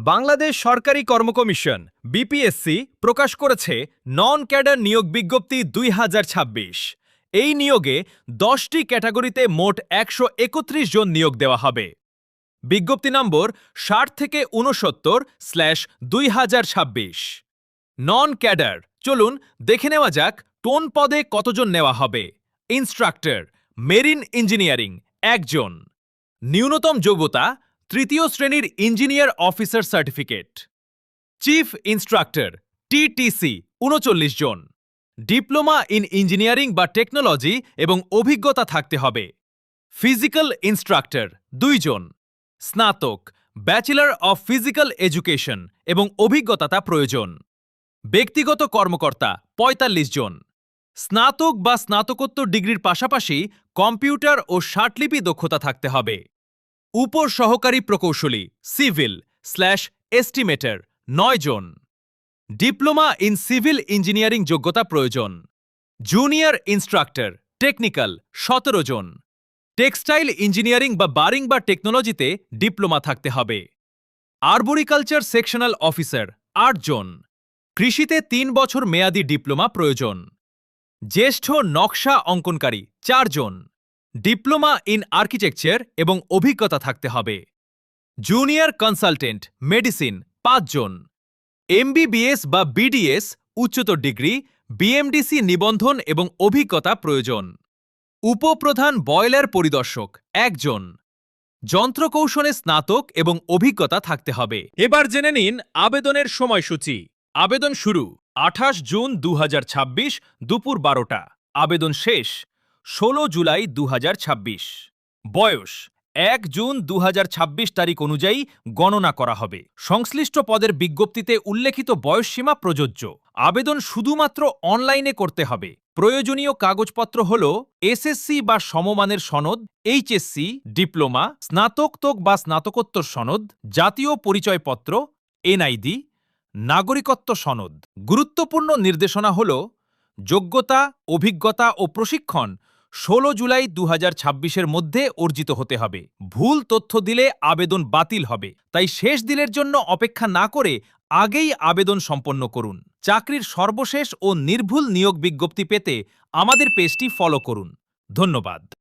বাংলাদেশ সরকারি কর্ম commission BPSC প্রকাশ করেছে নন ক্যাডার নিয়োগ বিজ্ঞপ্তি ২০২৬। এই নিয়োগে ১০টি ক্যাটাগরিতে মোট ১৩১ জন নিয়োগ দেওয়া হবে। বিজ্ঞপ্তি নম্বর ৬০-৬৯/২০২৬। নন ক্যাডার, চলুন দেখে নেওয়া যাক কোন পদে কতজন নেওয়া হবে। ইনস্ট্রাক্টর, মেরিন ইঞ্জিনিয়ারিং ১ জন। ন্যূনতম যোগ্যতা তৃতীয় শ্রেণীর engineer officer certificate. Chief instructor TTC ৩৯ জন। ডিপ্লোমা ইন ইঞ্জিনিয়ারিং বা টেকনোলজি এবং অভিজ্ঞতা থাকতে হবে। ফিজিক্যাল ইনস্ট্রাক্টর ২ জন। স্নাতক, ব্যাচেলর অফ ফিজিক্যাল এডুকেশন এবং অভিজ্ঞতা প্রয়োজন। ব্যক্তিগত কর্মকর্তা ৪৫ জন। স্নাতক বা স্নাতকোত্তর ডিগ্রির পাশাপাশি কম্পিউটার ও ষাটলিপি দক্ষতা থাকতে হবে। উপর সহকারী প্রকৌশলী সিভিল/এস্টিমেটর ৯ জন। ডিপ্লোমা ইন সিভিল ইঞ্জিনিয়ারিং যোগ্যতা প্রয়োজন। জুনিয়র ইনস্ট্রাক্টর টেকনিক্যাল ১৭ জন। টেক্সটাইল ইঞ্জিনিয়ারিং বা বারিং বা টেকনোলজিতে ডিপ্লোমা থাকতে হবে। আরবোরিকালচার সেকশনাল অফিসার ৮ জন। কৃষিতে ৩ বছর মেয়াদী ডিপ্লোমা প্রয়োজন। জ্যেষ্ঠ নকশা অঙ্কনকারী ৪ জন। ডিপ্লোমা ইন আর্কিটেকচার এবং অভিজ্ঞতা থাকতে হবে। জুনিয়র কনসালটেন্ট মেডিসিন ৫ জন। এমবিবিএস বা বিডিএস উচ্চতর ডিগ্রি, বিএমডিসি নিবন্ধন এবং অভিজ্ঞতা প্রয়োজন। উপপ্রধান বয়লার পরিদর্শক ১ জন। যন্ত্রকৌশলে স্নাতক এবং অভিজ্ঞতা থাকতে হবে। এবার জেনে নিন আবেদনের সময়সূচি। আবেদন শুরু ২৮ জুন ২০২৬ দুপুর ১২টা। আবেদন শেষ ১৬ জুলাই ২০২৬। বয়স ১ জুন ২০২৬ তারিখ অনুযায়ী গণনা করা হবে। সংশ্লিষ্ট পদের বিজ্ঞপ্তিতে উল্লেখিত বয়সসীমা প্রযোজ্য। আবেদন শুধুমাত্র অনলাইনে করতে হবে। প্রয়োজনীয় কাগজপত্র হল এসএসসি বা সমমানের সনদ, এইচএসসি, ডিপ্লোমা, স্নাতক বা স্নাতকোত্তর সনদ, জাতীয় পরিচয়পত্র, এনআইডি, নাগরিকত্ব সনদ। গুরুত্বপূর্ণ নির্দেশনা হল যোগ্যতা, অভিজ্ঞতা ও প্রশিক্ষণ ১৬ জুলাই ২০২৬-এর মধ্যে অর্জিত হতে হবে। ভুল তথ্য দিলে আবেদন বাতিল হবে, তাই শেষ দিনের জন্য অপেক্ষা না করে আগেই আবেদন সম্পন্ন করুন। চাকরির সর্বশেষ ও নির্ভুল নিয়োগ বিজ্ঞপ্তি পেতে আমাদের পেজটি ফলো করুন। ধন্যবাদ।